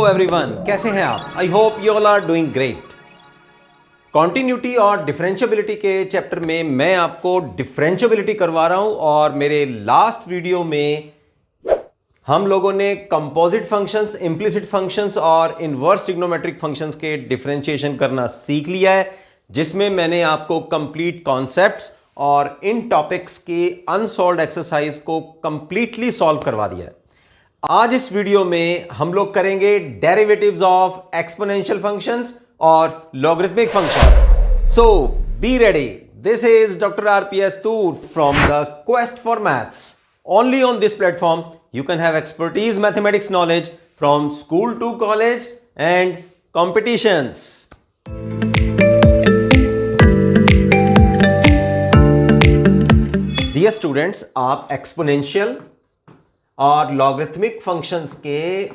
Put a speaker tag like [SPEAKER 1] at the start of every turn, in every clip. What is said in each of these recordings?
[SPEAKER 1] Everyone, कैसे हैं आप? I hope you all are doing great. Continuity और डिफरेंशियबिलिटी के चैप्टर में मैं आपको डिफरेंशियबिलिटी करवा रहा हूं और मेरे लास्ट वीडियो में हम लोगों ने कंपोजिट फंक्शंस, इंप्लिसिट फंक्शंस और इनवर्स ट्रिग्नोमेट्रिक फंक्शंस के डिफरेंशिएशन करना सीख लिया है, जिसमें मैंने आपको कंप्लीट कॉन्सेप्ट्स और इन टॉपिक्स के अनसॉल्व्ड एक्सरसाइज को कंप्लीटली सॉल्व करवा दिया है। आज इस वीडियो में हम लोग करेंगे डेरिवेटिव्स ऑफ एक्सपोनेंशियल फंक्शंस और logarithmic functions. So be ready. This is doctor RPS Toor from the quest for maths. Only on this platform you can have expertise mathematics knowledge from school to college and competitions. Dear students, आप exponential और logarithmic functions के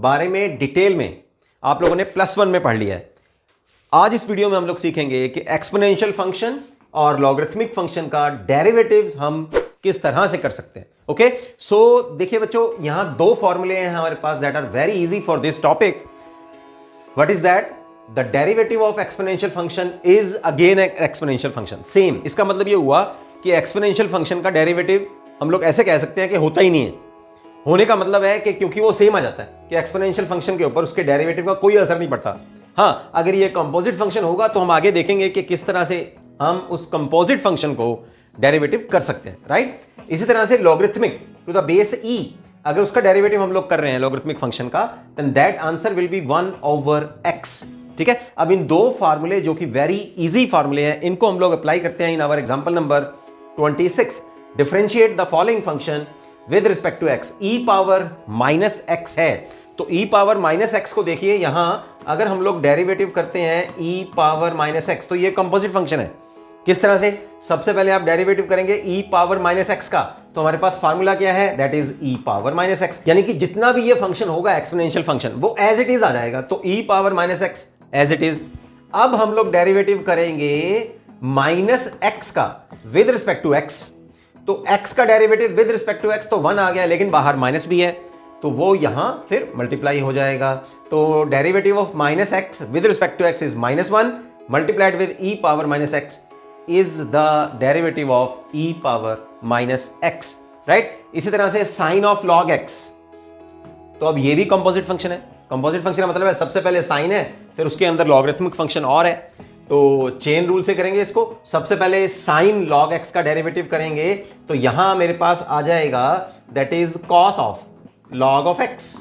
[SPEAKER 1] बारे में detail में आप लोगों ने +1 में पढ़ लिया है। आज इस वीडियो में हम लोग सीखेंगे कि एक्सपोनेंशियल फंक्शन और लॉगरिथमिक फंक्शन का डेरिवेटिव्स हम किस तरह से कर सकते हैं। ओके, सो देखिए बच्चों, यहां दो फॉर्मूले हैं हमारे पास that are very easy for this topic. What is that? The derivative of exponential function is again exponential function. Same, इसका मतलब ये हुआ कि एक्सपोनेंशियल फंक्शन का डेरिवेटिव हम लोग ऐसे कह सकते हैं कि होता ही नहीं है। होने का मतलब है कि क्योंकि वो सेम आ जाता है कि एक्सपोनेंशियल फंक्शन के ऊपर उसके डेरिवेटिव का कोई असर नहीं पड़ता। हाँ, अगर ये कंपोजिट फंक्शन होगा तो हम आगे देखेंगे कि किस तरह से हम उस कंपोजिट फंक्शन को डेरिवेटिव कर सकते हैं, राइट? इसी तरह से logarithmic to the base e, अगर उसका डेरिवेटिव हम लोग कर रहे हैं लॉगरिथमिक फंक्शन का, then that answer will be 1/x। ठीक है, अब इन दो फार्मूले जो कि वेरी इजी फार्मूले हैं, इनको हम लोग अप्लाई करते हैं in our example number 26। Differentiate the following function with respect to x। e⁻x है, तो e⁻x को देखिए, यहां अगर हम लोग डेरिवेटिव करते हैं e⁻x, तो ये कंपोजिट फंक्शन है। किस तरह से? सबसे पहले आप डेरिवेटिव करेंगे e⁻x का, तो हमारे पास फार्मूला क्या है? That is e⁻x। यानी कि जितना भी ये फंक्शन होगा एक्सपोनेंशियल फंक्शन, वो एज इट इज आ जाएगा, तो e⁻x एज इट इज। अब हम लोग डेरिवेटिव करेंगे -x का विद रिस्पेक्ट टू x, तो x का derivative with respect to x तो 1 आ गया, लेकिन बाहर माइनस भी है, तो वो यहां फिर मल्टीप्लाई हो जाएगा। तो derivative of -x with respect to x is -1 multiplied with e⁻x is the derivative of e⁻x, right? इसी तरह से sin of log x, तो अब ये भी कंपोजिट फंक्शन है। कंपोजिट फंक्शन का मतलब है सबसे पहले साइन है, फिर उसके अंदर लॉगरिथमिक फंक्शन और है, तो चेन रूल से करेंगे इसको। सबसे पहले sin log x का डेरिवेटिव करेंगे, तो यहां मेरे पास आ जाएगा that is cos of log of x।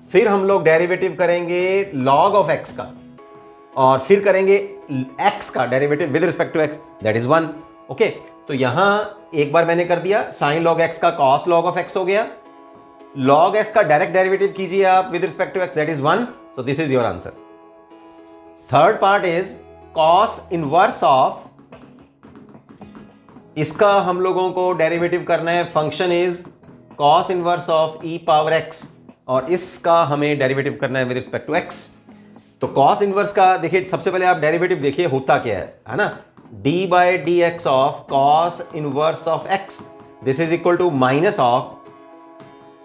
[SPEAKER 1] फिर हम लोग डेरिवेटिव करेंगे log ऑफ x का, और फिर करेंगे x का derivative with respect to x, that is 1। Okay, तो यहां एक बार मैंने कर दिया, sin log x का cos log ऑफ x हो गया। log x का डायरेक्ट डेरिवेटिव कीजिए आप with respect to x, that is 1। So this is your answer. Third part is cos inverse of, इसका हम लोगों को डेरिवेटिव करना है। Function is cos inverse of e⁻x, और इसका हमें डेरिवेटिव करना है विद रिस्पेक्ट टू x। तो cos इनवर्स का देखिए, सबसे पहले आप डेरिवेटिव देखिए होता क्या है ना? d/dx of cos inverse of x, this is equal to minus of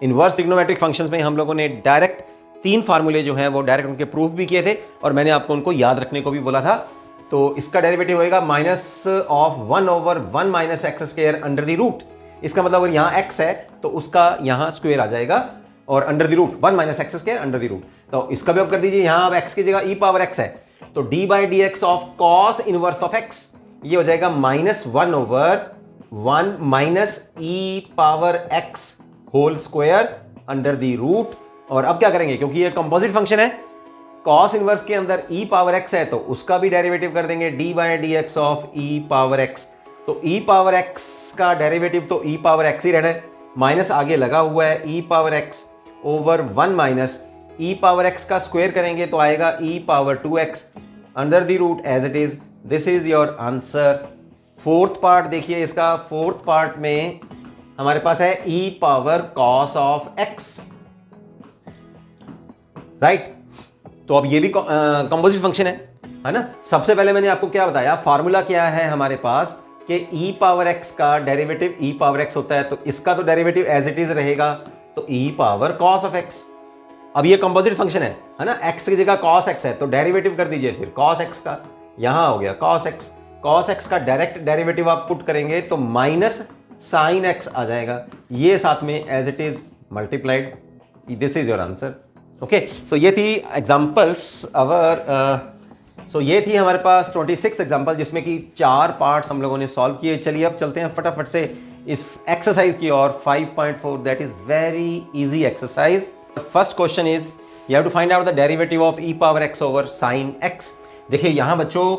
[SPEAKER 1] inverse trigonometric functions में हम लोगों ने डायरेक्ट 3 फार्मूले जो हैं वो डायरेक्ट उनके प्रूफ भी किए थे, और मैंने आपको उनको याद रखने को भी बोला था। तो इसका डेरिवेटिव होएगा -1/1 - x² अंडर द रूट। इसका मतलब अगर यहाँ x है तो उसका यहाँ स्क्वायर आ जाएगा, और under the root 1 - x² under the root. तो इसका भी आप कर दीजिए, यहां अब x की जगह e⁻x है, तो d/dx of cos inverse of x ये हो जाएगा -1/1 - e⁻x whole square under the root. और अब क्या करेंगे, क्योंकि ये कंपोजिट फंक्शन है, cos इनवर्स के अंदर e⁻x है, तो उसका भी डेरिवेटिव कर देंगे d/dx ऑफ e⁻x। तो e⁻x का डेरिवेटिव तो e⁻x ही रहना है, माइनस आगे लगा हुआ है, e⁻x ओवर 1 माइनस e⁻x का स्क्वायर करेंगे तो आएगा e⁻2x under the root as it is. This is your answer. Fourth part देखिए, इसका फोर्थ पार्ट में हमारे पास है e⁻cos ऑफ x, राइट? तो अब ये भी कंपोजिट फंक्शन है ना? सबसे पहले मैंने आपको क्या बताया, फार्मूला क्या है हमारे पास कि e⁻x का डेरिवेटिव e⁻x होता है, तो इसका तो डेरिवेटिव एज इट इज रहेगा, तो e⁻cos ऑफ x। अब ये कंपोजिट फंक्शन है ना, x की जगह cos x है तो डेरिवेटिव कर दीजिए फिर cos x का, यहां हो गया cos x का डायरेक्ट डेरिवेटिव आप पुट करेंगे तो माइनस साइन x आ जाएगा, ये साथ में as it is multiplied, this is your answer. Okay, so ये थी एग्जांपल्स सो ये थी हमारे पास 26th एग्जांपल जिसमें कि 4 पार्ट्स हम लोगों ने सॉल्व किए। चलिए अब चलते हैं फटाफट से इस एक्सरसाइज की और 5.4 that is very easy exercise. First question is you have to find out the derivative of e power x over sine x। देखिए यहाँ बच्चों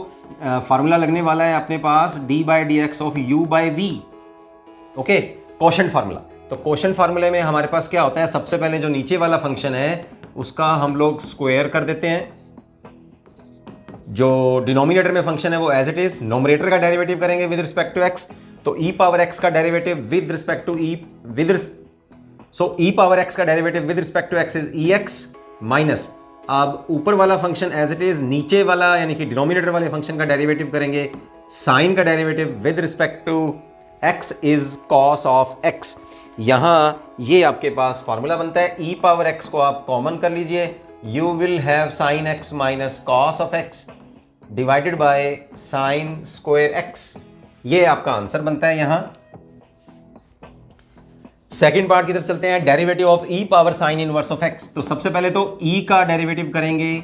[SPEAKER 1] फार्मूला लगने वाला है अपने पास d/dx of u by v। Okay, quotient formula. तो quotient फार्मूले में हमारे पास क्या होता है, सबसे पहले जो नीचे वाला फंक्शन है उसका हम लोग स्क्वायर कर देते हैं, जो डिनोमिनेटर में फंक्शन है वो एज इट इज, नोमिनेटर का डेरिवेटिव करेंगे विद रिस्पेक्ट टू x, तो e पावर x का derivative with respect to e power x का derivative with respect to x is ex minus, अब ऊपर वाला फंक्शन एज इट इज, नीचे वाला यानी कि डिनोमिनेटर वाले फंक्शन का डेरिवेटिव करेंगे, साइन का derivative with respect to x is cos of x। यहां ये आपके पास फॉर्मूला बनता है, e पावर x को आप कॉमन कर लीजिए, you will have sin x minus cos of x divided by sin square x, ये आपका आंसर बनता है। यहां सेकेंड पार्ट की तरफ चलते हैं, derivative of e power sine inverse of x। तो सबसे पहले तो e का डेरिवेटिव करेंगे,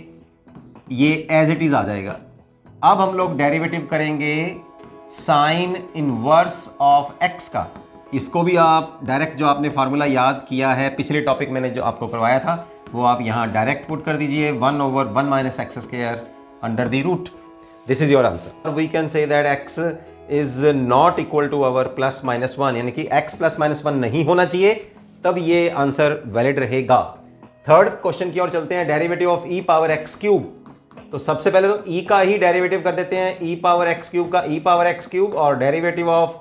[SPEAKER 1] ये एज इट इज आ जाएगा। अब हम लोग डेरिवेटिव करेंगे साइन इनवर्स ऑफ x का, इसको भी आप डायरेक्ट जो आपने फार्मूला याद किया है पिछले टॉपिक मैंने जो आपको करवाया था वो आप यहाँ डायरेक्ट पुट कर दीजिए, 1 over 1 minus x square under the root, this is your answer। we can say that x is not equal to our plus minus 1, यानी कि x plus minus 1 नहीं होना चाहिए, तब ये आंसर वैलिड रहेगा। थर्ड क्वेश्चन की ओर चलते हैं, derivative of e power x cube. तो सबसे पहले तो e का ही डेरिवेटिव कर देते हैं, e पावर x क्यूब का e पावर x क्यूब, और डेरिवेटिव ऑफ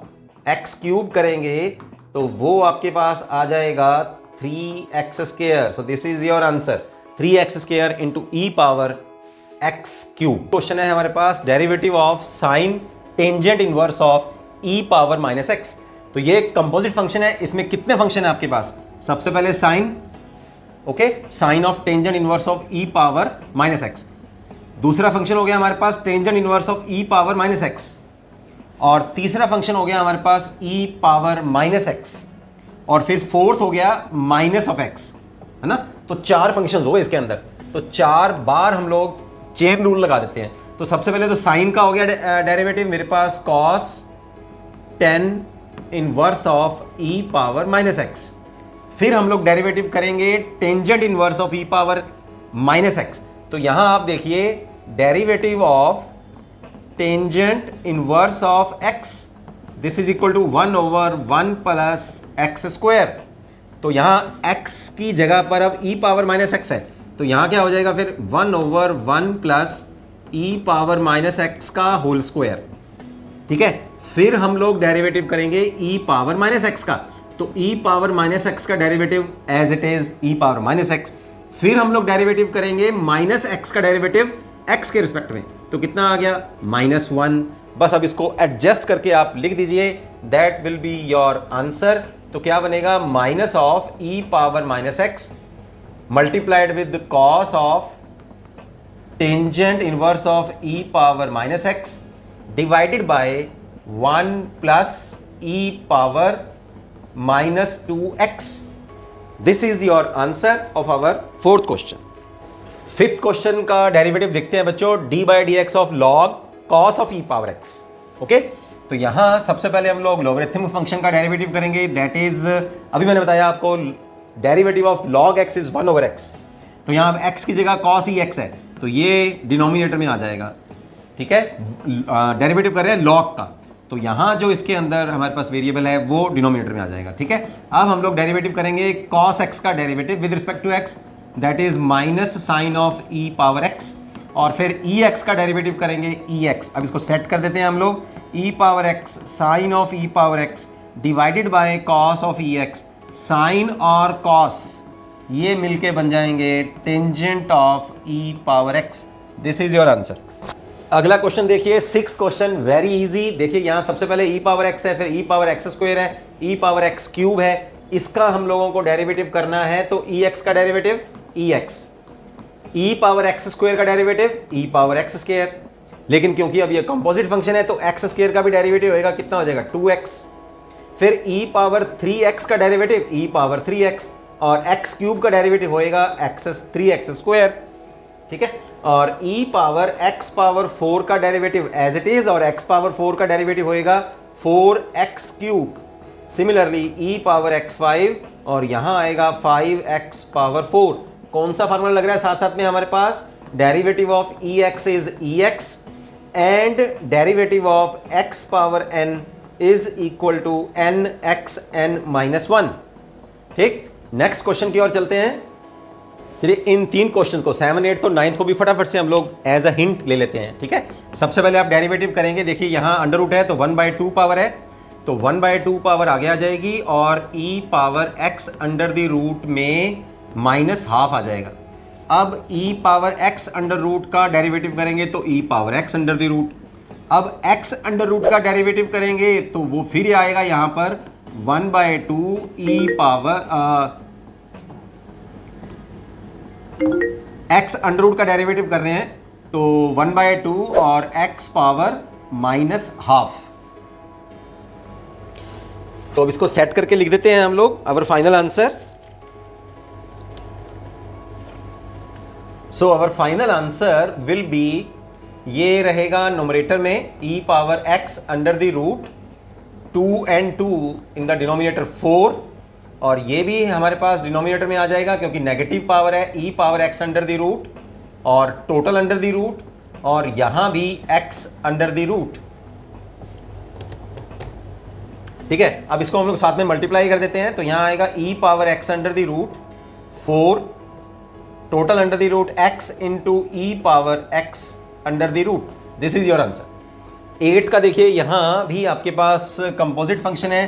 [SPEAKER 1] x क्यूब करेंगे तो वो आपके पास आ जाएगा 3x square, so this is your answer, 3x square into e power x cube. Question है हमारे पास derivative of sine tangent inverse of e power minus x। तो ये कंपोजिट फंक्शन है, इसमें कितने फंक्शन है आपके पास, सबसे पहले sine, okay, sine of tangent inverse of e power minus x, दूसरा फंक्शन हो गया हमारे पास tangent inverse of e power minus x, और तीसरा फंक्शन हो गया हमारे पास e पावर माइनस x, और फिर फोर्थ हो गया माइनस ऑफ x, है ना। तो 4 फंक्शंस हो गए इसके अंदर, तो 4 बार हम लोग चेन रूल लगा देते हैं। तो सबसे पहले तो साइन का हो गया डेरिवेटिव मेरे पास cos 10 inverse of e power minus x, फिर हम लोग डेरिवेटिव करेंगे tangent inverse of e power minus x। तो यहां आप देखिए derivative of tangent inverse of x, this is equal to 1 over 1 plus x square. तो यहां x की जगह पर अब e पावर माइनस x है, तो यहां क्या हो जाएगा फिर 1 over 1 plus e power minus x का होल स्क्वायर, ठीक है। फिर हम लोग डेरिवेटिव करेंगे e पावर माइनस x का, तो e पावर माइनस x का derivative as it is e power minus x, फिर हम लोग डेरिवेटिव करेंगे माइनस x का डेरिवेटिव x के रिस्पेक्ट में, तो कितना आ गया -1। बस अब इसको एडजस्ट करके आप लिख दीजिए, that will be your answer. तो क्या बनेगा, minus of e power minus x multiplied with cos of tangent inverse of e power minus x divided by 1 plus e power minus 2x। This is your answer of our fourth question. Fifth question का derivative देखते हैं बच्चों, d/dx of log cos of e power x। Okay, तो यहां सबसे पहले हम लोग लॉगरिथमिक फंक्शन का डेरिवेटिव करेंगे, दैट इज, अभी मैंने बताया आपको derivative of log x is 1 over x। तो यहां x की जगह cos e x है, तो ये डिनोमिनेटर में आ जाएगा, ठीक है। डेरिवेटिव कर रहे हैं log का, तो यहां जो इसके अंदर हमारे पास वेरिएबल है वो डिनोमिनेटर में आ जाएगा, ठीक है। अब हम लोग डेरिवेटिव करेंगे cos x का derivative with respect to x, that is minus sine of e power x, और फिर ex का डेरिवेटिव करेंगे ex। अब इसको सेट कर देते हैं हम लोग, e power x sine of e power x divided by cos of ex, sine और cos ये मिलके बन जाएंगे tangent of e power x। This is your answer. अगला क्वेश्चन देखिए, 6th क्वेश्चन, वेरी इजी। देखिए यहाँ सबसे पहले e पावर x है, फिर e पावर x स्क्वायर है, e पावर x क्यूब है, इसका हम लोगों को डेरिवेटिव करना है। तो ex का डेरिवेटिव ई एक्स, ई पावर एक्स स्क्वायर का डेरिवेटिव ई पावर एक्स स्क्वायर, लेकिन क्योंकि अब ये कंपोजिट फंक्शन है तो एक्स स्क्वायर का भी डेरिवेटिव होएगा, कितना हो जाएगा 2x। फिर ई पावर 3x का डेरिवेटिव ई पावर 3x, और एक्स क्यूब का डेरिवेटिव होएगा एक्स 3x स्क्वायर, ठीक है। और ई पावर x पावर 4 का डेरिवेटिव एज इट इज, और x पावर 4 का डेरिवेटिव होएगा 4x क्यूब। सिमिलरली ई पावर x5, और यहां आएगा 5x पावर 4। कौन सा फार्मूला लग रहा है साथ साथ में हमारे पास? Derivative of e x is e x and derivative of x power n is equal to n x n minus 1। ठीक, नेक्स्ट क्वेश्चन की ओर चलते हैं। चलिए इन 3 क्वेश्चन को 7, 8 तो 9 को भी फटाफट से हम लोग एज अ हिंट ले लेते हैं, ठीक है। सबसे पहले आप डेरिवेटिव करेंगे, देखिए यहाँ अंडर रूट है तो 1/2 पावर है, तो 1/2 पावर आगे आ जाएगी, और e power x under the root में -12 आ जाएगा। अब e power x under root का डेरिवेटिव करेंगे तो e power x under the root. अब x अंडर रूट का डेरिवेटिव करेंगे तो वो फिर आएगा यहाँ पर 1/2 e power x under root का डेरिवेटिव कर रहे हैं तो 1/2 और x पावर -12। तो अब इसको सेट करके लिख देते हैं हम लोग our final answer. So our final answer will be, ये रहेगा नोमरेटर में e power x under the root 2 and 2 in the denominator 4, और ये भी हमारे पास डिनोमिनेटर में आ जाएगा क्योंकि नेगेटिव पावर है e power x under the root और टोटल अंडर द रूट, और यहां भी x अंडर द रूट, ठीक है। अब इसको हम लोग साथ में मल्टीप्लाई कर देते हैं तो यहां आएगा e power x under the root 4 total under the root x into e power x under the root. This is your answer. 8 का देखिए यहां भी आपके पास कंपोजिट फंक्शन है,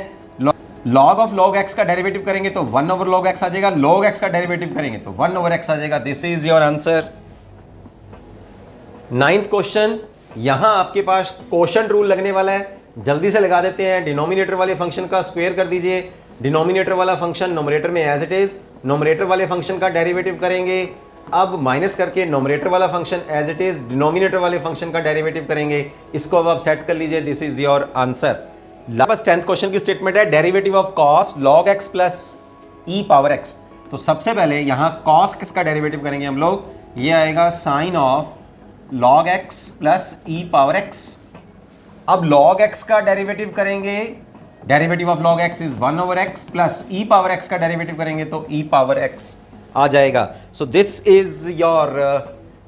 [SPEAKER 1] लॉग ऑफ लॉग x का डेरिवेटिव करेंगे तो 1 ओवर लॉग x आ जाएगा, लॉग x का डेरिवेटिव करेंगे तो 1 ओवर x आ जाएगा। This is your answer. 9th question, यहां आपके पास कोशेंट रूल लगने वाला है, जल्दी से लगा देते हैं। डिनोमिनेटर वाले फंक्शन का स्क्वायर कर दीजिए, डिनोमिनेटर वाला फंक्शन नोमरेटर में एज इट इज, नोमरेटर वाले फंक्शन का डेरिवेटिव करेंगे, अब माइनस करके नोमरेटर वाला function as it is denominator वाले फंक्शन का डेरिवेटिव करेंगे। इसको अब आप सेट कर लीजिए। This is your answer. बस 10th क्वेश्चन की स्टेटमेंट है, derivative of cos log x plus e power x। तो सबसे पहले यहां cos x का डेरिवेटिव करेंगे हम लोग, ये आएगा sine of log x plus e power x। अब log x का डेरिवेटिव करेंगे, derivative of log x is 1 over x plus e power x का डेरिवेटिव करेंगे तो e पावर x आ जाएगा। So this is your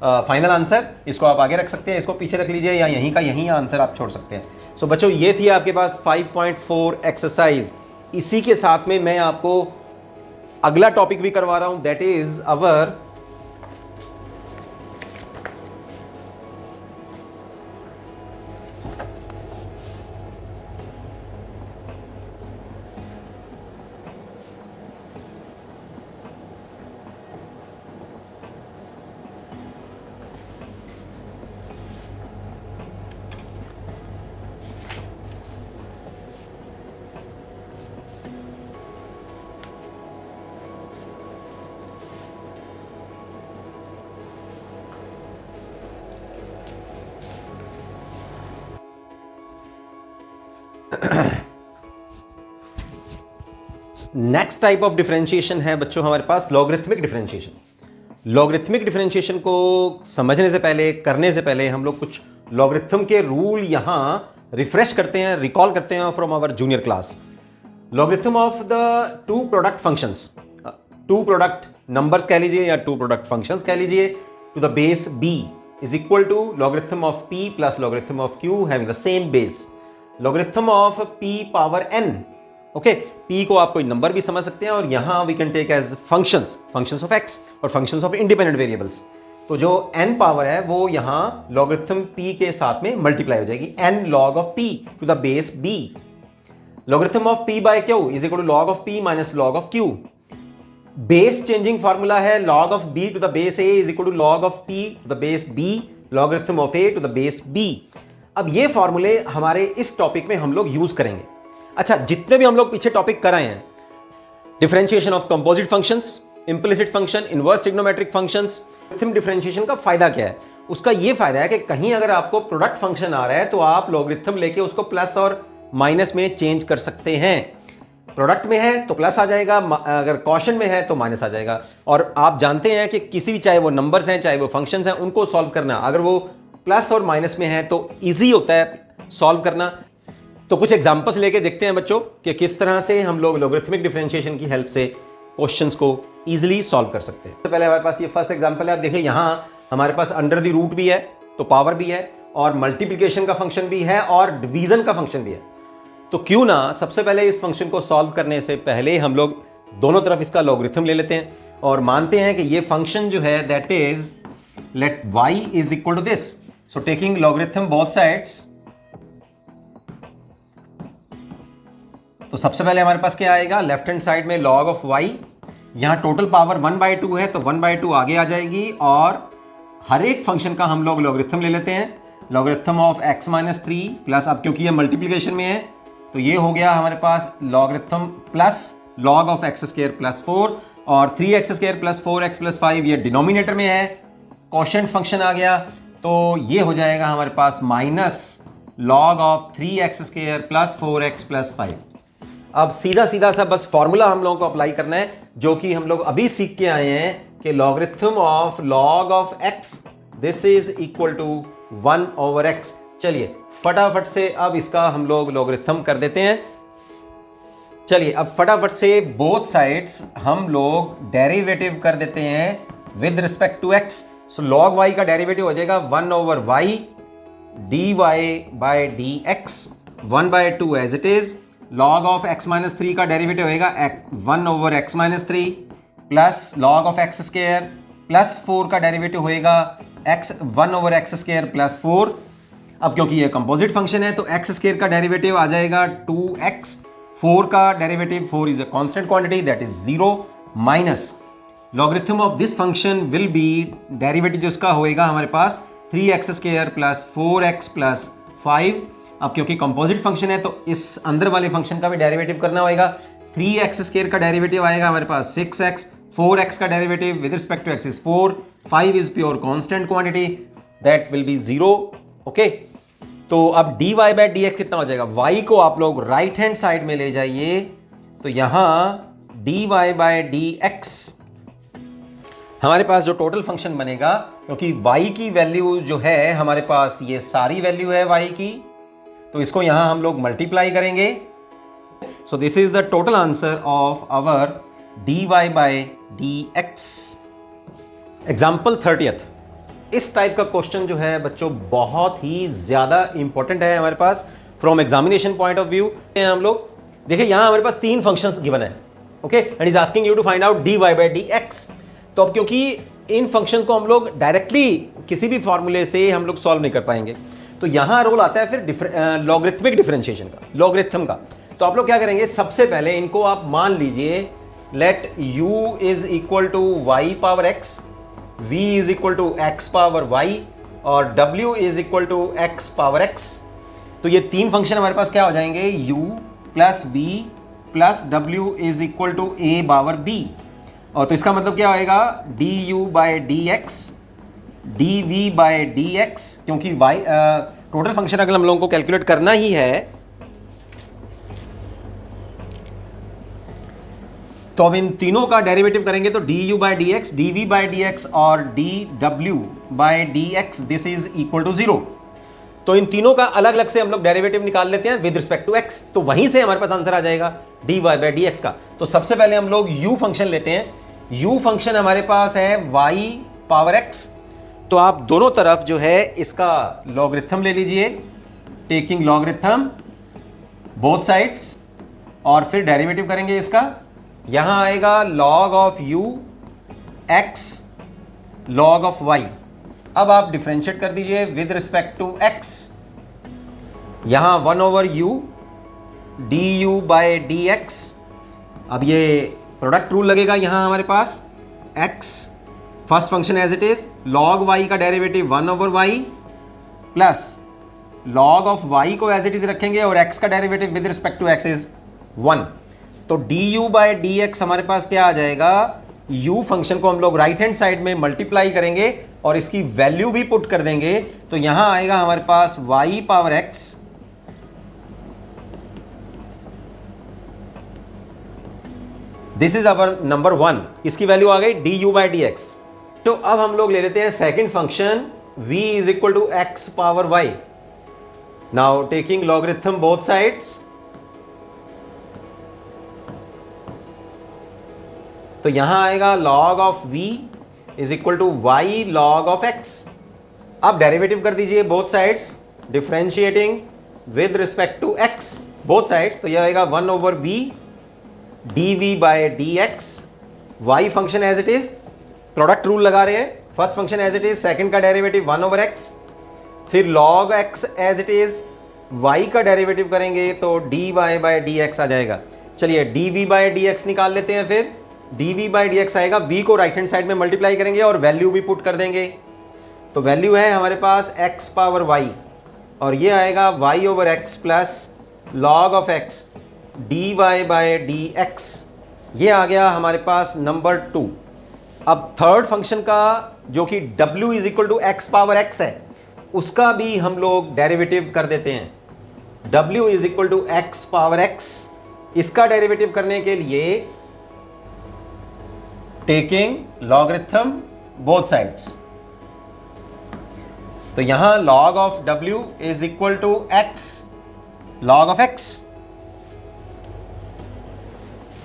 [SPEAKER 1] final answer. इसको आप आगे रख सकते हैं, इसको पीछे रख लीजिए, या यहीं का यहीं आंसर आप छोड़ सकते हैं। सो बच्चों ये थी आपके पास 5.4 एक्सरसाइज। इसी के साथ में मैं आपको अगला टॉपिक भी करवा रहा हूं, that is our next type of differentiation है बच्चों हमारे पास लॉगरिथमिक डिफरेंशिएशन। लॉगरिथमिक डिफरेंशिएशन को समझने से पहले, करने से पहले हम लोग कुछ लॉगरिथम के रूल यहां रिफ्रेश करते हैं, रिकॉल करते हैं from our junior class. Logarithm of the two product functions, two product numbers कह लीजिए या टू प्रोडक्ट फंक्शंस कह लीजिए, to the base b is equal to logarithm of p plus logarithm of q having the same base. Logarithm of p power n, okay, p को आप कोई number भी समझ सकते हैं, और यहां we can take as functions of x और फंक्शंस ऑफ इंडिपेंडेंट वेरिएबल्स। तो जो n पावर है वो यहां लॉगरिथम p के साथ में मल्टीप्लाई हो जाएगी, n log of p to the base b। Logarithm of p by q is equal to log of p minus log of q। Base changing formula है, log of b to the base a is equal to log of p to the base b, logarithm of a to the base b। अब ये फॉर्मूले हमारे इस topic में हम लोग use करेंगे। अच्छा, जितने भी हम लोग पीछे टॉपिक कराए हैं, differentiation of composite functions, implicit function, inverse trigonometric functions. Logarithm differentiation का फायदा क्या है? उसका ये फायदा है कि कहीं अगर आपको प्रोडक्ट फंक्शन आ रहा है तो आप लॉगरिथम लेके उसको प्लस और माइनस में चेंज कर सकते हैं। प्रोडक्ट में है तो प्लस आ जाएगा, अगर कॉशन में है तो माइनस आ जाएगा। और आप जानते हैं कि किसी भी, चाहे वो नंबर्स हैं चाहे वो फंक्शंस हैं, उनको सॉल्व करना अगर वो प्लस और माइनस में है तो ईजी होता है सॉल्व करना। तो कुछ एग्जांपल्स लेके देखते हैं बच्चों कि किस तरह से हम लोग लॉगरिथमिक डिफरेंशिएशन की हेल्प से क्वेश्चंस को इजीली सॉल्व कर सकते हैं। तो पहले हमारे पास ये फर्स्ट एग्जांपल है। आप देखिए यहाँ हमारे पास अंडर द रूट भी है तो पावर भी है, और मल्टीप्लिकेशन का फंक्शन भी है, और डिवीजन का फंक्शन भी है। तो क्यों ना सबसे पहले इस फंक्शन को सॉल्व करने से पहले हम लोग दोनों तरफ इसका लॉगरिथम ले लेते हैं और मानते हैं कि ये फंक्शन जो है that is let y is equal to this. So taking logarithm both sides, तो सबसे पहले हमारे पास क्या आएगा, लेफ्ट हैंड साइड में log ऑफ y, यहां टोटल पावर 1/2 है तो 1/2 आगे आ जाएगी, और हर एक फंक्शन का हम लोग लॉगरिथम ले लेते हैं। लॉगरिथम ऑफ x - 3 प्लस, अब क्योंकि ये मल्टीप्लिकेशन में है तो ये हो गया हमारे पास logarithm plus log of x² plus 4, और 3x² प्लस 4x प्लस 5 ये डिनोमिनेटर में है, कोशेंट फंक्शन आ गया, तो ये हो जाएगा हमारे पास minus log of 3x² plus 4x plus 5। अब सीधा सीधा सा बस फॉर्मूला हम लोगों को अप्लाई करना है जो कि हम लोग अभी सीख के आए हैं कि logarithm of log of x this is equal to 1/x। चलिए फटाफट से अब इसका हम लोग लॉगरिथम कर देते हैं। चलिए अब फटाफट से बोथ साइड्स हम लोग डेरिवेटिव कर देते हैं with respect to x। So log y का डेरिवेटिव हो जाएगा 1/y dy by dx, 1/2 as it is. log of x - 3 का डेरिवेटिव होएगा 1/x - 3 plus log of x² plus 4 का डेरिवेटिव होएगा 1/x² प्लस 4। अब क्योंकि ये कंपोजिट फंक्शन है तो x² का डेरिवेटिव आ जाएगा 2x, 4 का derivative, 4 is a constant quantity that is 0, minus logarithm of this function will be, derivative जो इसका होएगा हमारे पास 3x² प्लस 4x प्लस 5। अब क्योंकि कंपोजिट फंक्शन है तो इस अंदर वाले फंक्शन का भी डेरिवेटिव करना होगा। 3x² का डेरिवेटिव आएगा हमारे पास 6x, 4x का derivative with respect to x is 4, 5 is pure constant quantity that will be 0। Okay, तो अब dy बाय dx कितना हो जाएगा, y को आप लोग राइट हैंड साइड में ले जाइए, तो यहां dy बाय dx हमारे पास जो टोटल फंक्शन बनेगा, क्योंकि y की वैल्यू जो है हमारे पास ये सारी वैल्यू है y की, तो इसको यहां हम लोग मल्टीप्लाई करेंगे। So this is the total answer of our dy by dx। Example 30th, इस टाइप का क्वेश्चन जो है बच्चों बहुत ही ज्यादा इंपॉर्टेंट है हमारे पास from examination point of view. हम लोग देखिए यहां हमारे पास 3 फंक्शंस गिवन है, okay, and is asking you to find out dy by dx। तो अब क्योंकि इन फंक्शन को हम लोग डायरेक्टली किसी भी फॉर्मूले से हम लोग सॉल्व नहीं कर पाएंगे, तो यहां रोल आता है फिर लॉगरिथमिक डिफरेंशिएशन का, लॉगरिथम का। तो आप लोग क्या करेंगे, सबसे पहले इनको आप मान लीजिए let u is equal to y power x, v is equal to x power y, और w is equal to x power x। तो ये 3 फंक्शन हमारे पास क्या हो जाएंगे, u plus v plus w is equal to a power b। और तो इसका मतलब क्या होएगा, du by dx, dv by dx, क्योंकि y टोटल फंक्शन अगर हम लोगों को कैलकुलेट करना ही है तो अब इन तीनों का डेरिवेटिव करेंगे तो du by dx, dv by dx और dw by dx this is equal to 0। तो इन तीनों का अलग अलग से हम लोग डेरिवेटिव निकाल लेते हैं विद रिस्पेक्ट टू x, तो वहीं से हमारे पास आंसर आ जाएगा dy बाय dx का। तो सबसे पहले हम लोग u फंक्शन लेते हैं। u फंक्शन हमारे पास है y पावर x, तो आप दोनों तरफ जो है इसका लॉगरिथम ले लीजिए, टेकिंग लॉगरिथम बोथ साइड्स, और फिर डेरिवेटिव करेंगे इसका। यहां आएगा log of u x log of y। अब आप डिफरेंशिएट कर दीजिए विद रिस्पेक्ट टू x, यहां 1/u du बाय dx। अब ये प्रोडक्ट रूल लगेगा यहां हमारे पास, x first function as it is, log y का derivative 1/y plus log of y को एज इट इज रखेंगे और x का derivative with respect to x is 1। तो du बाय dx हमारे पास क्या आ जाएगा, u फंक्शन को हम लोग राइट हैंड साइड में मल्टीप्लाई करेंगे और इसकी वैल्यू भी पुट कर देंगे, तो यहां आएगा हमारे पास y power x this is our number 1, इसकी वैल्यू आ गई du बाई डी एक्स। तो अब हम लोग ले लेते हैं second function v is equal to x power y। Now taking logarithm both sides, तो यहां आएगा log of v is equal to y log of x। अब डेरिवेटिव कर दीजिए both sides, differentiating with respect to x both sides, तो यह आएगा 1 over v dv by dx। y function as it is, product rule लगा रहे हैं, first function as it is, second का डेरिवेटिव 1 ओवर x, फिर log x as it is, y का derivative करेंगे तो dy बाय dx आ जाएगा। चलिए dv बाय dx निकाल लेते हैं, फिर dv बाई डी एक्स आएगा, v को राइट हैंड साइड में मल्टीप्लाई करेंगे और वैल्यू भी पुट कर देंगे, तो वैल्यू है हमारे पास x पावर y और ये आएगा y over x plus log of x dy by d x. ये आ गया हमारे पास नंबर 2। अब थर्ड फंक्शन का जो कि w is equal to x power x है, उसका भी हम लोग डेरिवेटिव कर देते हैं। w is equal to x power x, इसका डेरिवेटिव करने के लिए टेकिंग लॉगरिथम बोथ साइड्स, तो यहां log of w is equal to x log of x।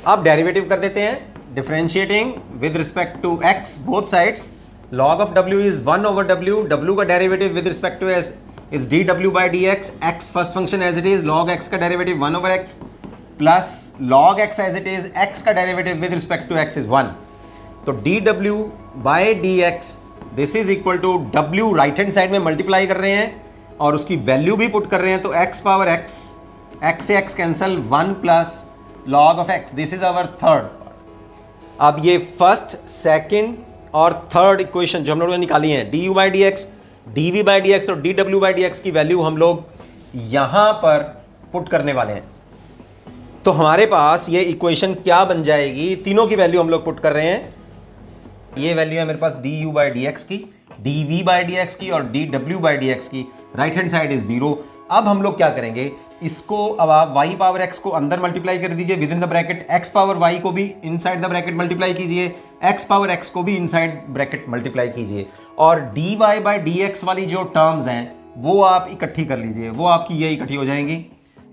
[SPEAKER 1] अब डेरिवेटिव कर देते हैं, differentiating with respect to x both sides, log of w is 1 over w का derivative with respect to s is dw by dx, x first function as it is, log x का derivative 1 over x plus log x as it is, x का derivative with respect to x is 1, तो dw by d x this is equal to w right hand side में multiply कर रहे हैं और उसकी value भी पुट कर रहे हैं, तो x पावर x, x से x cancel, 1 plus log of x, this is our third part. अब ये फर्स्ट, सेकंड और थर्ड इक्वेशन जो हम लोगों ने निकाली है, du by d x, dv by d x और dw बाई डी एक्स की वैल्यू हम लोग यहां पर पुट करने वाले हैं, तो हमारे पास ये इक्वेशन क्या बन जाएगी, तीनों की वैल्यू हम लोग पुट कर रहे हैं। ये वैल्यू है मेरे पास du बाई डी एक्स की, dv बाई डी एक्स की और dw बाई डी एक्स की, राइट हैंड साइड इज 0। अब हम लोग क्या करेंगे, इसको अब आप y पावर x को अंदर मल्टीप्लाई कर दीजिए with in the bracket, x power y को भी इनसाइड द ब्रैकेट मल्टीप्लाई कीजिए, x पावर x को भी इनसाइड ब्रैकेट मल्टीप्लाई कीजिए, और dy बाई डी एक्स वाली जो टर्म्स हैं वो आप इकट्ठी कर लीजिए, वो आपकी ये इकट्ठी हो जाएंगी।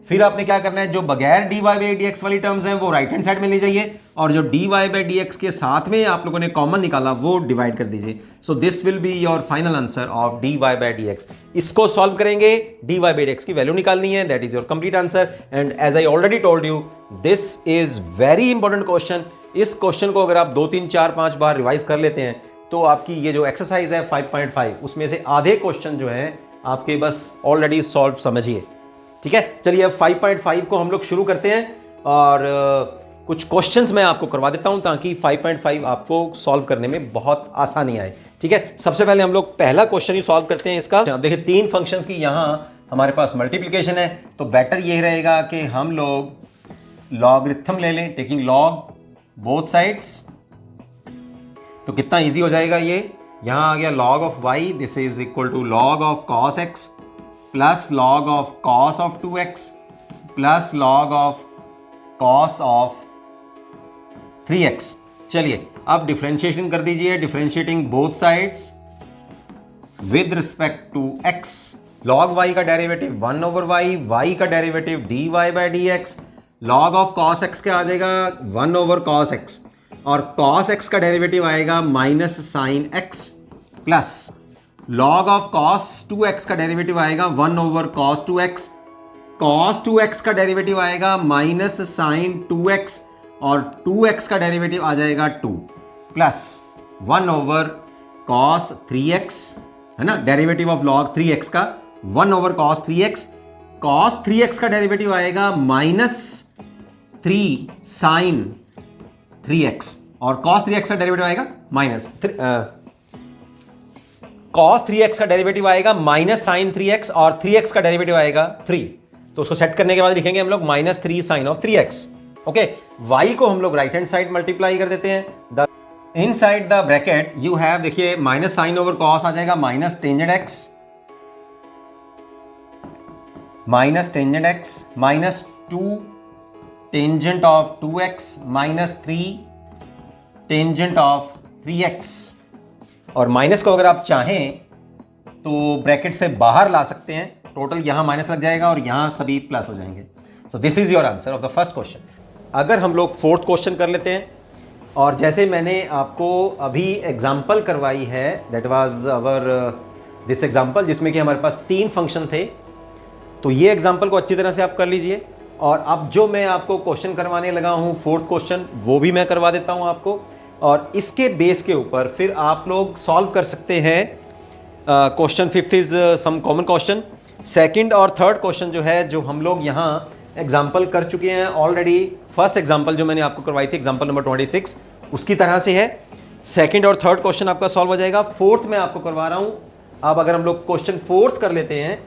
[SPEAKER 1] फिर आपने क्या करना है, जो बगैर dy बाई डी एक्स वाली टर्म्स हैं वो राइट हैंड साइड में ले जाइए और जो dy बाई डी एक्स के साथ में आप लोगों ने कॉमन निकाला वो डिवाइड कर दीजिए। So this will be your final answer of dy by d x. इसको सॉल्व करेंगे, dy बाई डी एक्स की वैल्यू निकालनी है, that is your complete answer. And as I already told you, this is very important question. इस question को अगर आप 2 3 4 5 बार revise कर लेते हैं तो आपकी ये जो एक्सरसाइज है 5.5 उसमें से आधे क्वेश्चन जो है आपके बस ऑलरेडी सॉल्व समझिए। ठीक है, चलिए अब 5.5 को हम लोग शुरू करते हैं और कुछ क्वेश्चंस मैं आपको करवा देता हूं ताकि 5.5 आपको सॉल्व करने में बहुत आसानी आए। ठीक है, सबसे पहले हम लोग पहला क्वेश्चन ही सॉल्व करते हैं इसका। देखिए 3 फंक्शंस की यहां हमारे पास मल्टीप्लिकेशन है, तो बेटर ये रहेगा कि हम लोग लॉगरिथम ले लें, टेकिंग लॉग बोथ साइड्स। तो कितना ईजी हो जाएगा ये, यहां आ गया log of y, this is equal to log of cos x plus log of cos of 2x plus log of cos of 3x। चलिए अब डिफरेंशिएशन कर दीजिए, differentiating both sides with respect to x। log y का derivative 1 over y का derivative dy by d x, log of cos x क्या आ जाएगा 1 over cos x और cos x का डेरिवेटिव आएगा minus sign x plus log of cos 2x का derivative आएगा 1 over cos 2x, cos 2x का डेरिवेटिव आएगा माइनस साइन 2x और 2x का डेरिवेटिव आ जाएगा 2 प्लस 1 ओवर cos 3x, है ना, डेरिवेटिव ऑफ log 3x का 1 over cos 3x, cos 3x का डेरिवेटिव आएगा माइनस 3 साइन 3x और cos 3x का डेरिवेटिव आएगा माइनस cos 3x का डेरिवेटिव आएगा माइनस साइन 3x और 3x का डेरिवेटिव आएगा 3। तो उसको सेट करने के बाद लिखेंगे हम लोग minus 3 sine of 3x। Okay, y को हम लोग राइट हैंड साइड मल्टीप्लाई कर देते हैं, inside the bracket you have, देखिए माइनस साइन ओवर कॉस आ जाएगा, minus tangent x minus 2 tangent of 2x minus 3 tangent of 3x। और माइनस को अगर आप चाहें तो ब्रैकेट से बाहर ला सकते हैं, टोटल यहां माइनस लग जाएगा और यहां सभी प्लस हो जाएंगे। सो this is your answer of the first question. अगर हम लोग फोर्थ क्वेश्चन कर लेते हैं, और जैसे मैंने आपको अभी एग्जाम्पल करवाई है, that was our this example, जिसमें कि हमारे पास 3 फंक्शन थे, तो ये एग्जाम्पल को अच्छी तरह से आप कर लीजिए। और अब जो मैं आपको क्वेश्चन करवाने लगा हूँ फोर्थ क्वेश्चन, वो भी मैं करवा देता हूँ आपको, और इसके बेस के ऊपर फिर आप लोग सॉल्व कर सकते हैं। Question fifth is some common question. Second और थर्ड क्वेश्चन जो है, जो हम लोग यहाँ एग्जाम्पल कर चुके हैं ऑलरेडी। फर्स्ट एग्जाम्पल जो मैंने आपको करवाई थी, एग्जाम्पल नंबर 26, उसकी तरह से है। सेकंड और थर्ड क्वेश्चन आपका सॉल्व हो जाएगा। फोर्थ में आपको करवा रहा हूँ। अब अगर हम लोग क्वेश्चन फोर्थ कर लेते हैं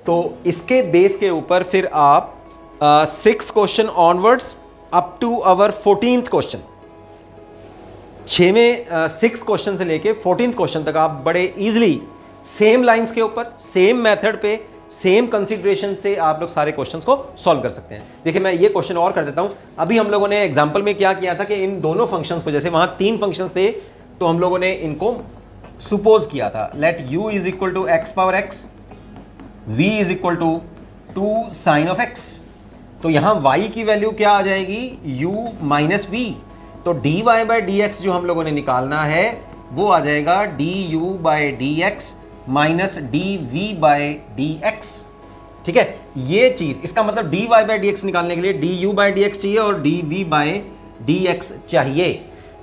[SPEAKER 1] तो इसके बेस के ऊपर फिर आप 6th question onwards up to our 14th question, 6th question से लेके 14th क्वेश्चन तक आप बड़े इजीली सेम लाइंस के ऊपर, सेम मेथड पे, सेम कंसीडरेशन से आप लोग सारे क्वेश्चंस को सॉल्व कर सकते हैं। देखिए मैं ये क्वेश्चन और कर देता हूं। अभी हम लोगों ने एग्जांपल में क्या किया था कि इन दोनों फंक्शंस को, जैसे वहां 3 फंक्शंस थे, तो हम लोगों ने इनको सुपोज किया था, let u is equal to x power x, v is equal to 2 sine of x। तो यहां y की वैल्यू क्या आ जाएगी, u माइनस v। तो dy बाई डी एक्स जो हम लोगों ने निकालना है वो आ जाएगा du by d x minus dv by d x. ठीक है, ये चीज, इसका मतलब dy बाई डी एक्स निकालने के लिए du बाई डी एक्स चाहिए और dv बाई डी एक्स चाहिए।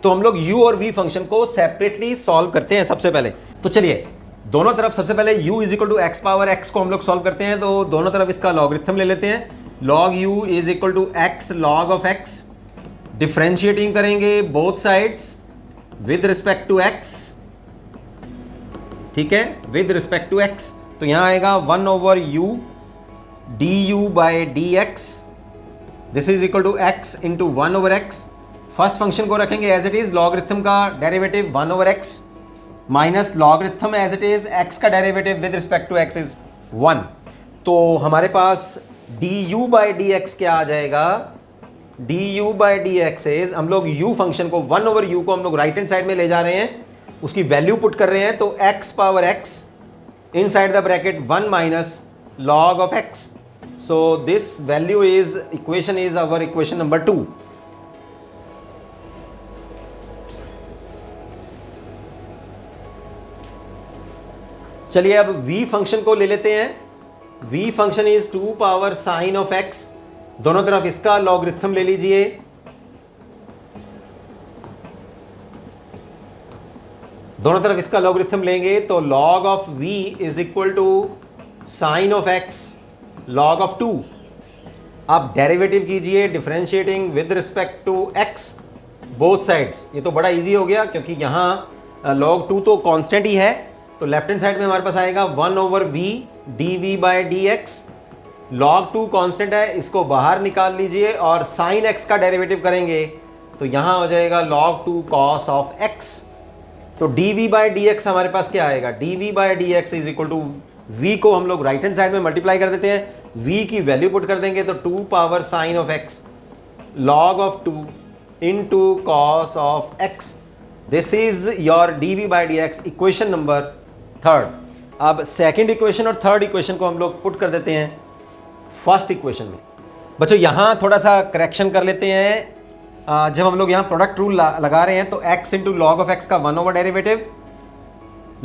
[SPEAKER 1] तो हम लोग u और v फंक्शन को सेपरेटली सॉल्व करते हैं सबसे पहले। तो चलिए दोनों तरफ सबसे पहले u is equal to x power x को हम लोग सॉल्व करते हैं। तो दोनों तरफ इसका लॉगरिथम ले लेते हैं। log u is equal to x log of x, differentiating करेंगे both sides with respect to x। ठीक है, विद रिस्पेक्ट टू x। तो यहां आएगा 1 over u du by d x, this is equal to x into 1 over x। First function को रखेंगे as it is, logarithm का derivative 1 over x minus logarithm as it is x का derivative with respect to x is 1। तो हमारे पास du by d x क्या आ जाएगा, du by d x is, हम लोग u फंक्शन को 1 ओवर u को हम लोग राइट हैंड साइड में ले जा रहे हैं, उसकी वैल्यू पुट कर रहे हैं। तो x power x in side the bracket 1 minus log of x। So this value is, equation is our equation number 2। चलिए अब v फंक्शन को ले लेते हैं। v function is 2 power sine of x, दोनों तरफ इसका लॉगरिथम ले लीजिए। दोनों तरफ इसका लॉगरिथम लेंगे तो log of v is equal to sine of x log of 2। आप डेरिवेटिव कीजिए, differentiating with respect to x both sides. ये तो बड़ा इजी हो गया क्योंकि यहां log 2 तो कांस्टेंट ही है, तो लेफ्ट हैंड साइड में हमारे पास आएगा 1 over v dv by d x. log 2 constant है, इसको बाहर निकाल लीजिए और साइन x का डेरिवेटिव करेंगे तो यहां हो जाएगा log 2 cos ऑफ x। तो dv बाई डी एक्स हमारे पास क्या आएगा, dv by d x is equal to v को हम लोग राइट हैंड साइड में मल्टीप्लाई कर देते हैं, v की वैल्यू पुट कर देंगे तो 2 power sine of x log of 2 into cos of x। This is your dv by d x, equation number 3rd। अब सेकेंड इक्वेशन और थर्ड इक्वेशन को हम लोग पुट कर देते हैं फर्स्ट इक्वेशन में। बच्चों यहां थोड़ा सा करेक्शन कर लेते हैं। जब हम लोग यहां प्रोडक्ट रूल लगा रहे हैं तो x into log of x का 1 ओवर डेरिवेटिव,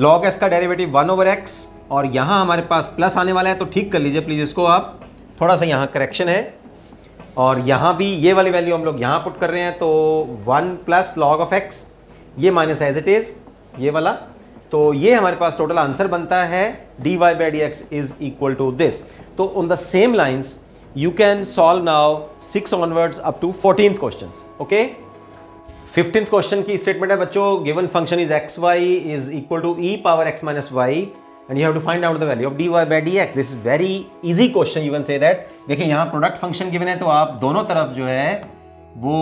[SPEAKER 1] log s का डेरिवेटिव 1 ओवर x, और यहां हमारे पास प्लस आने वाला है तो ठीक कर लीजिए प्लीज इसको आप, थोड़ा सा यहां करेक्शन है। और यहां भी ये वाली वैल्यू हम लोग यहां पुट कर रहे हैं तो 1 प्लस लॉग ऑफ x, ये माइनस एज इट इज ये वाला। तो ये हमारे पास टोटल आंसर बनता है dy by d x is equal to this. तो on the same lines you can solve now 6 onwards up to 14th questions. Okay, 15th question की स्टेटमेंट है बच्चों, given function is xy is equal to e power x minus y and you have to find out the value of dy by dx. This is very easy question, you can say that. देखिए यहाँ product function given है तो आप दोनों तरफ जो है वो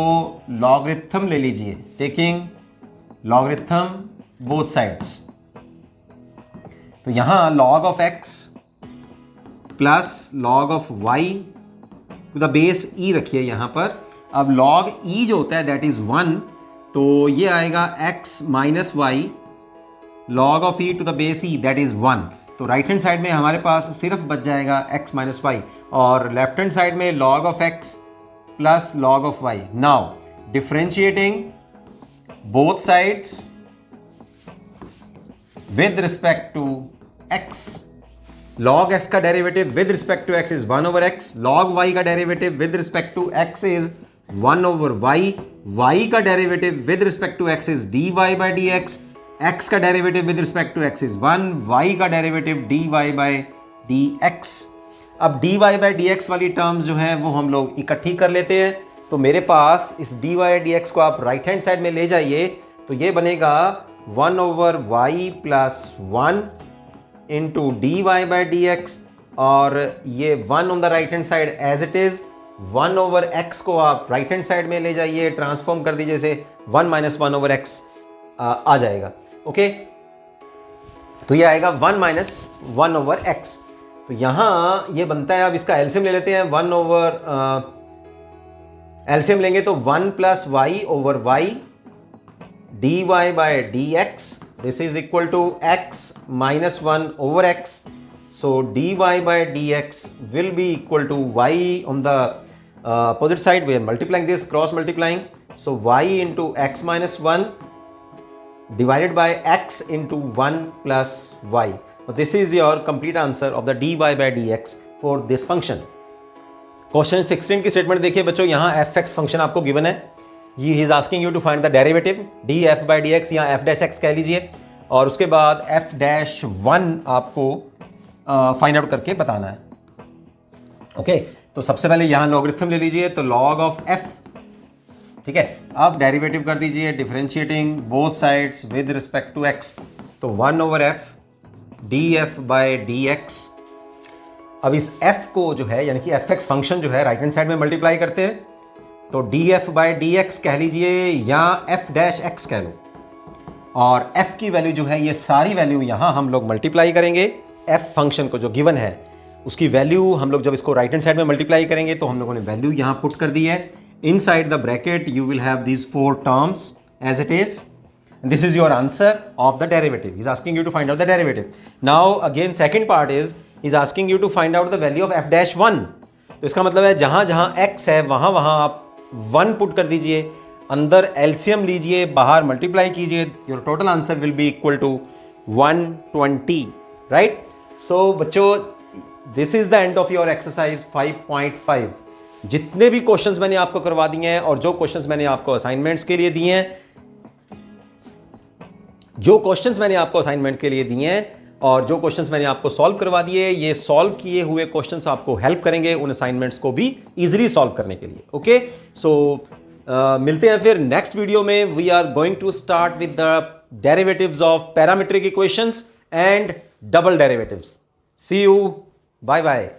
[SPEAKER 1] लॉगरिथम ले लीजिए, टेकिंग लॉगरिथम बोथ साइड्स। तो यहां log of x plus log of y to the base e रखिए यहां पर। अब log e जो होता है दैट इज 1, तो ये आएगा x minus y log of e to the base e that is 1। तो राइट हैंड साइड में हमारे पास सिर्फ बच जाएगा x माइनस वाई, और लेफ्ट हैंड साइड में log of x plus log of y। Now differentiating both sides with respect to x, log x का derivative with respect to x is 1 over x, log y का derivative with respect to x is 1 over y, y का derivative with respect to x is dy by dx, x का derivative with respect to x is 1, y का derivative dy by dx। अब dy by dx वाली terms जो हैं वो हम लोग इकट्ठी कर लेते हैं। तो मेरे पास इस dy dx को आप राइट हैंड साइड में ले जाइए, तो ये बनेगा 1 over y plus 1 into d y by d x, और ये 1 on the right hand side as it is, 1 over x को आप राइट हैंड साइड में ले जाइए, ट्रांसफॉर्म कर दीजिए, से 1 माइनस 1 ओवर x आ जाएगा। ओके, तो ये आएगा 1 माइनस 1 ओवर x। तो यहां ये बनता है, अब इसका एलसीएम ले लेते हैं। 1 ओवर एलसीएम लेंगे तो 1 plus y over y dy by dx, this is equal to x minus 1 over x, so dy by dx will be equal to y on the opposite side, we are multiplying this, cross multiplying, so y into x minus 1 divided by x into 1 plus y. So this is your complete answer of the dy by dx for this function. Question 16 की statement देखिए बच्चों, यहाँ fx function आपको given है, he is asking you to find the derivative d f by d x, या f dash x कह लीजिए, और उसके बाद एफ डैश 1 आपको फाइंड आउट करके बताना है। ओके, तो सबसे पहले यहाँ लॉगरिथम ले लीजिए, तो log ऑफ f, ठीक है। अब डेरिवेटिव कर दीजिए, differentiating both sides with respect to x, तो 1 over f d f by d x. अब इस f को जो है यानी कि एफ एक्स फंक्शन जो है राइट हैंड साइड में मल्टीप्लाई करते हैं, तो D f by d x कह लीजिए या एफ डैश एक्स कह लो, और f की वैल्यू जो है ये सारी वैल्यू यहाँ हम लोग मल्टीप्लाई करेंगे। f फंक्शन को जो गिवन है उसकी वैल्यू हम लोग जब इसको राइट हैंड साइड में मल्टीप्लाई करेंगे तो हम लोगों ने वैल्यू यहाँ पुट कर दी है। Inside the bracket you will have these 4 terms as it is, this is your answer of the derivative. He is asking you to find out the derivative. Now again second part is asking you to find out the value of f dash 1। तो इसका मतलब है जहाँ जहाँ x है वहाँ वहाँ आप 1 पुट कर दीजिए, अंदर एलसीएम लीजिए, बाहर मल्टीप्लाई कीजिए, your total answer will be equal to 120, right. So बच्चों, this is the end of your exercise 5.5। जितने भी क्वेश्चंस मैंने आपको करवा दिए हैं और जो क्वेश्चंस मैंने आपको असाइनमेंट्स के लिए दिए हैं, और जो क्वेश्चंस मैंने आपको सॉल्व करवा दिए, ये सॉल्व किए हुए क्वेश्चंस आपको हेल्प करेंगे उन असाइनमेंट्स को भी इजीली सॉल्व करने के लिए। ओके, सो मिलते हैं फिर नेक्स्ट वीडियो में। We are going to start with the derivatives of parametric equations and double derivatives. See you, bye bye.